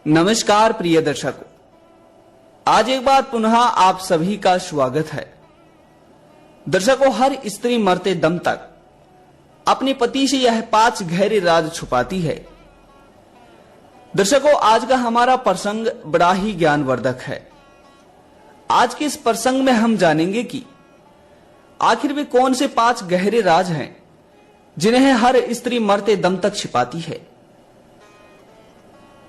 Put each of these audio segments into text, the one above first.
नमस्कार प्रिय दर्शकों, आज एक बार पुनः आप सभी का स्वागत है। दर्शकों, हर स्त्री मरते दम तक अपने पति से यह 5 गहरे राज छुपाती है। दर्शकों, आज का हमारा प्रसंग बड़ा ही ज्ञानवर्धक है। आज के इस प्रसंग में हम जानेंगे कि आखिर वे कौन से 5 गहरे राज हैं जिन्हें हर स्त्री मरते दम तक छिपाती है।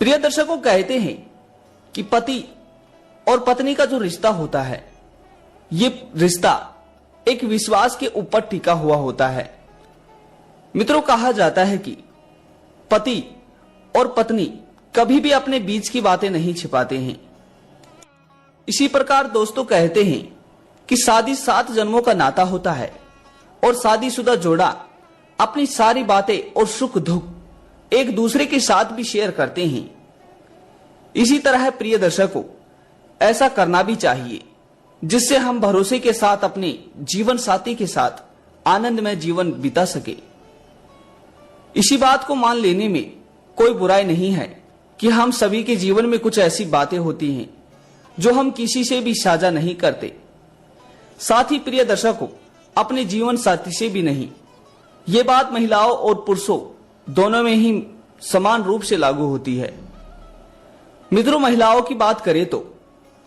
प्रिय दर्शकों, कहते हैं कि पति और पत्नी का जो रिश्ता होता है, ये रिश्ता एक विश्वास के ऊपर टिका हुआ होता है। मित्रों, कहा जाता है कि पति और पत्नी कभी भी अपने बीच की बातें नहीं छिपाते हैं। इसी प्रकार दोस्तों, कहते हैं कि शादी 7 जन्मों का नाता होता है और शादीशुदा जोड़ा अपनी सारी बातें और सुख दुख एक दूसरे के साथ भी शेयर करते हैं। इसी तरह प्रिय दर्शकों, ऐसा करना भी चाहिए जिससे हम भरोसे के साथ अपने जीवन साथी के साथ आनंदमय जीवन बिता सके। इसी बात को मान लेने में कोई बुराई नहीं है कि हम सभी के जीवन में कुछ ऐसी बातें होती हैं जो हम किसी से भी साझा नहीं करते। साथ ही प्रिय दर्शकों, अपने जीवन साथी से भी नहीं। ये बात महिलाओं और पुरुषों दोनों में ही समान रूप से लागू होती है। मित्रों, महिलाओं की बात करें तो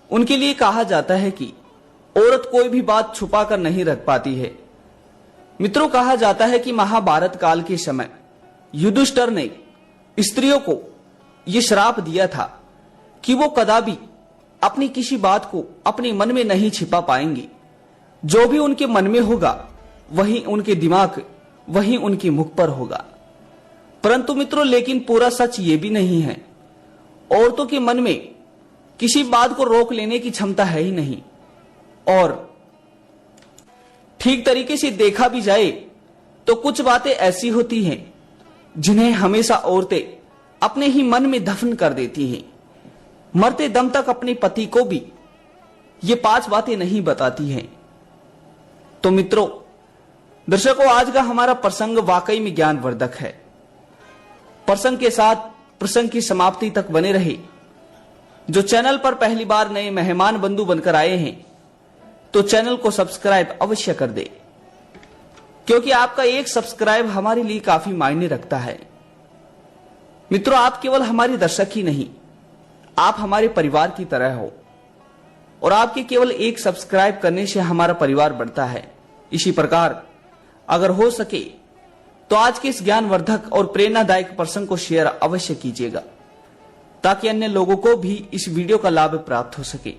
उनके लिए कहा जाता है कि औरत कोई भी बात छुपा कर नहीं रख पाती है। मित्रों, कहा जाता है कि महाभारत काल के समय युधिष्ठिर ने स्त्रियों को यह श्राप दिया था कि वो कदापि अपनी किसी बात को अपने मन में नहीं छिपा पाएंगी। जो भी उनके मन में होगा वही उनके दिमाग, वही उनके मुख पर होगा। परंतु मित्रों, लेकिन पूरा सच ये भी नहीं है। औरतों के मन में किसी बात को रोक लेने की क्षमता है ही नहीं, और ठीक तरीके से देखा भी जाए तो कुछ बातें ऐसी होती हैं जिन्हें हमेशा औरतें अपने ही मन में दफन कर देती हैं। मरते दम तक अपने पति को भी ये 5 बातें नहीं बताती हैं। तो मित्रों, दर्शकों, आज का हमारा प्रसंग वाकई में ज्ञानवर्धक है। प्रसंग के साथ प्रसंग की समाप्ति तक बने रहे। जो चैनल पर पहली बार नए मेहमान बंधु बनकर आए हैं तो चैनल को सब्सक्राइब अवश्य कर दे, क्योंकि आपका एक सब्सक्राइब हमारे लिए काफी मायने रखता है। मित्रों, आप केवल हमारे दर्शक ही नहीं, आप हमारे परिवार की तरह हो, और आपके केवल एक सब्सक्राइब करने से हमारा परिवार बढ़ता है। इसी प्रकार अगर हो सके तो आज के इस ज्ञानवर्धक और प्रेरणादायक प्रसंग को शेयर अवश्य कीजिएगा, ताकि अन्य लोगों को भी इस वीडियो का लाभ प्राप्त हो सके।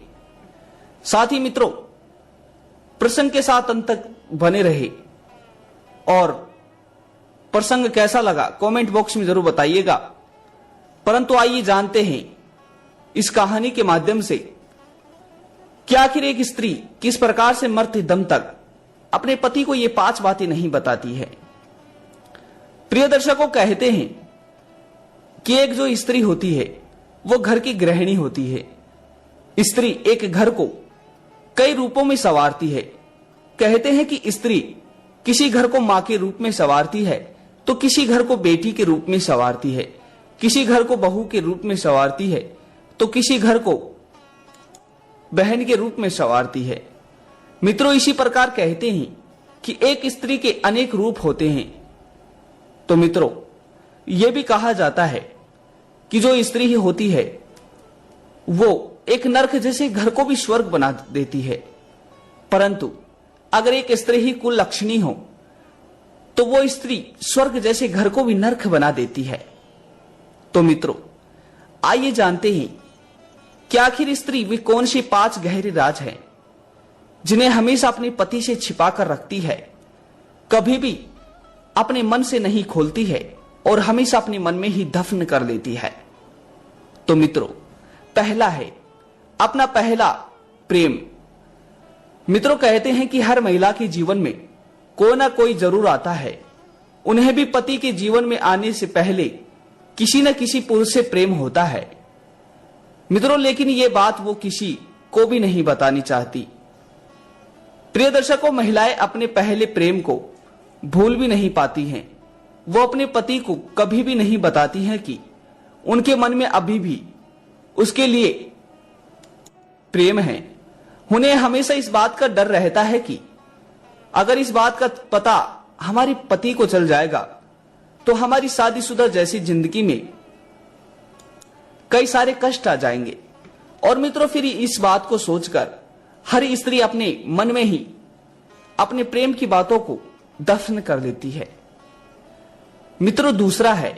साथ ही मित्रों, प्रसंग के साथ अंत तक बने रहे, और प्रसंग कैसा लगा कमेंट बॉक्स में जरूर बताइएगा। परंतु आइए जानते हैं इस कहानी के माध्यम से कि आखिर एक स्त्री किस प्रकार से मरते दम तक अपने पति को ये 5 बातें नहीं बताती है। प्रिय दर्शकों, कहते हैं कि एक जो स्त्री होती है वो घर की गृहिणी होती है। स्त्री एक घर को कई रूपों में संवारती है। कहते हैं कि स्त्री किसी घर को मां के रूप में संवारती है, तो किसी घर को बेटी के रूप में संवारती है, किसी घर को बहू के रूप में संवारती है, तो किसी घर को बहन के रूप में संवारती है। मित्रों, इसी प्रकार कहते हैं कि एक स्त्री के अनेक रूप होते हैं। तो मित्रों, यह भी कहा जाता है कि जो स्त्री ही होती है वो एक नरक जैसे घर को भी स्वर्ग बना देती है। परंतु अगर एक स्त्री ही कुलक्षणी हो तो वो स्त्री स्वर्ग जैसे घर को भी नरक बना देती है। तो मित्रों, आइए जानते हैं कि आखिर स्त्री वे कौन से 5 गहरे राज हैं जिन्हें हमेशा अपने पति से छिपा कर रखती है, कभी भी अपने मन से नहीं खोलती है और हमेशा अपने मन में ही दफन कर देती है। तो मित्रों, पहला है अपना पहला प्रेम। मित्रों, कहते हैं कि हर महिला के जीवन में कोई ना कोई जरूर आता है। उन्हें भी पति के जीवन में आने से पहले किसी न किसी पुरुष से प्रेम होता है। मित्रों, लेकिन ये बात वो किसी को भी नहीं बतानी चाहती। प्रिय दर्शकों, महिलाएं अपने पहले प्रेम को भूल भी नहीं पाती हैं। वो अपने पति को कभी भी नहीं बताती हैं कि उनके मन में अभी भी उसके लिए प्रेम है। उन्हें हमेशा इस बात का डर रहता है कि अगर इस बात का पता हमारे पति को चल जाएगा तो हमारी शादीशुदा जैसी जिंदगी में कई सारे कष्ट आ जाएंगे। और मित्रों, फिर इस बात को सोचकर हर स्त्री अपने मन में ही अपने प्रेम की बातों को दफन कर देती है। मित्रों, दूसरा है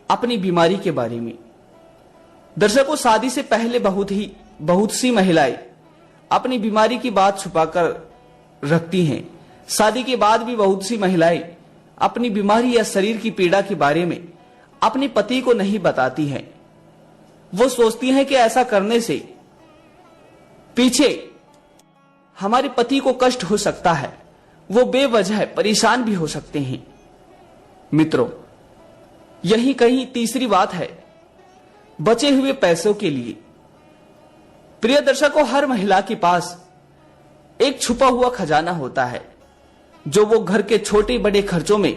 अपनी बीमारी के बारे में। दर्शकों, शादी से पहले बहुत सी महिलाएं अपनी बीमारी की बात छुपाकर रखती हैं। शादी के बाद भी बहुत सी महिलाएं अपनी बीमारी या शरीर की पीड़ा के बारे में अपने पति को नहीं बताती हैं। वो सोचती हैं कि ऐसा करने से पीछे हमारे पति को कष्ट हो सकता है, वो बेवजह परेशान भी हो सकते हैं। मित्रों, यही कहीं तीसरी बात है बचे हुए पैसों के लिए। प्रिय दर्शकों, हर महिला के पास एक छुपा हुआ खजाना होता है जो वो घर के छोटे बड़े खर्चों में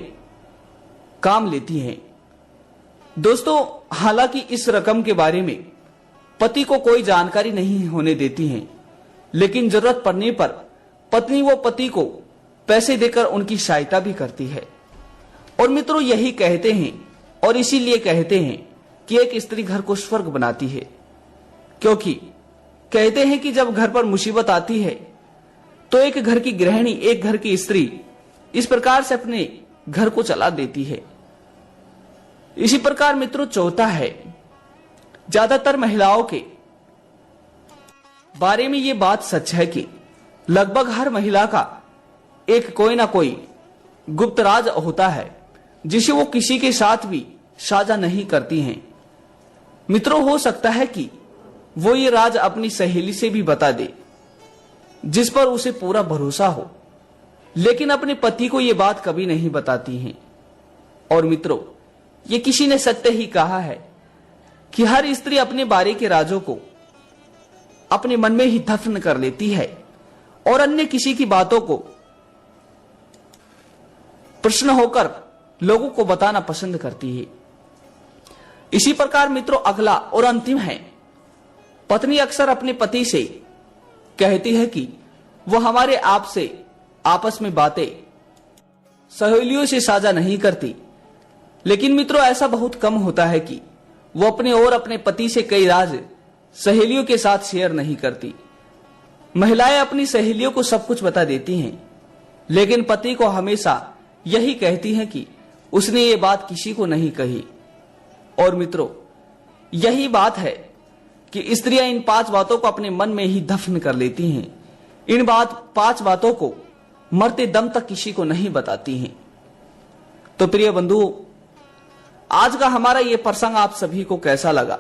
काम लेती है। दोस्तों, हालांकि इस रकम के बारे में पति को कोई जानकारी नहीं होने देती है, लेकिन जरूरत पड़ने पर पत्नी वो पति को पैसे देकर उनकी सहायता भी करती है। और मित्रों, यही कहते हैं और इसीलिए कहते हैं कि एक स्त्री घर को स्वर्ग बनाती है, क्योंकि कहते हैं कि जब घर पर मुसीबत आती है तो एक घर की गृहिणी, एक घर की स्त्री इस प्रकार से अपने घर को चला देती है। इसी प्रकार मित्रों, चौथा है ज्यादातर महिलाओं के बारे में यह बात सच है कि लगभग हर महिला का एक कोई ना कोई गुप्त राज होता है जिसे वो किसी के साथ भी साझा नहीं करती हैं। मित्रों, हो सकता है कि वो ये राज अपनी सहेली से भी बता दे जिस पर उसे पूरा भरोसा हो, लेकिन अपने पति को ये बात कभी नहीं बताती हैं। और मित्रों, ये किसी ने सत्य ही कहा है कि हर स्त्री अपने बारे के राजों को अपने मन में ही दफन कर लेती है और अन्य किसी की बातों को प्रश्न होकर लोगों को बताना पसंद करती है। इसी प्रकार मित्रों, अगला और अंतिम है पत्नी अक्सर अपने पति से कहती है कि वो हमारे आप से आपस में बातें सहेलियों से साझा नहीं करती। लेकिन मित्रों, ऐसा बहुत कम होता है कि वो अपने और अपने पति से कई राज सहेलियों के साथ शेयर नहीं करती। महिलाएं अपनी सहेलियों को सब कुछ बता देती हैं, लेकिन पति को हमेशा यही कहती हैं कि उसने ये बात किसी को नहीं कही। और मित्रों, यही बात है कि स्त्रियां इन 5 बातों को अपने मन में ही दफन कर लेती हैं। इन 5 बातों को मरते दम तक किसी को नहीं बताती हैं। तो प्रिय बंधुओं, आज का हमारा यह प्रसंग आप सभी को कैसा लगा?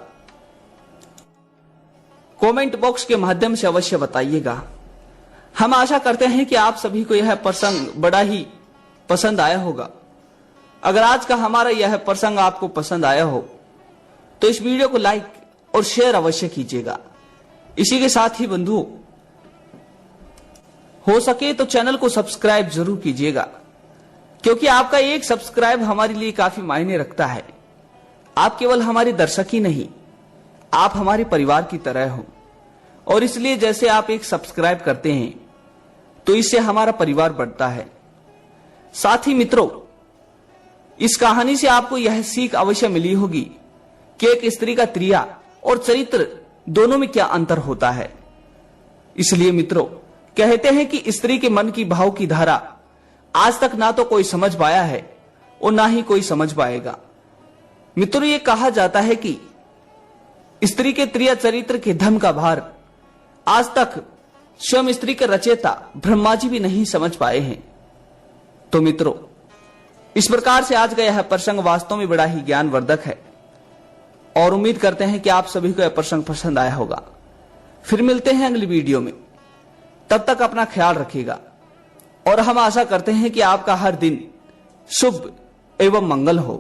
कमेंट बॉक्स के माध्यम से अवश्य बताइएगा। हम आशा करते हैं कि आप सभी को यह प्रसंग बड़ा ही पसंद आया होगा। अगर आज का हमारा यह प्रसंग आपको पसंद आया हो तो इस वीडियो को लाइक और शेयर अवश्य कीजिएगा। इसी के साथ ही बंधुओं, हो सके तो चैनल को सब्सक्राइब जरूर कीजिएगा, क्योंकि आपका एक सब्सक्राइब हमारे लिए काफी मायने रखता है। आप केवल हमारे दर्शक ही नहीं, आप हमारे परिवार की तरह हो, और इसलिए जैसे आप एक सब्सक्राइब करते हैं तो इससे हमारा परिवार बढ़ता है। साथ ही मित्रों, इस कहानी से आपको यह सीख अवश्य मिली होगी कि एक स्त्री का क्रिया और चरित्र दोनों में क्या अंतर होता है। इसलिए मित्रों, कहते हैं कि स्त्री के मन की भाव की धारा आज तक ना तो कोई समझ पाया है और ना ही कोई समझ पाएगा। मित्रों, ये कहा जाता है कि स्त्री के क्रिया चरित्र के धर्म का भार आज तक स्वयं स्त्री के रचयिता ब्रह्मा जी भी नहीं समझ पाए हैं। तो मित्रों, इस प्रकार से आज का यह प्रसंग वास्तव में बड़ा ही ज्ञानवर्धक है, और उम्मीद करते हैं कि आप सभी को यह प्रसंग पसंद आया होगा। फिर मिलते हैं अगली वीडियो में, तब तक अपना ख्याल रखिएगा, और हम आशा करते हैं कि आपका हर दिन शुभ एवं मंगल हो।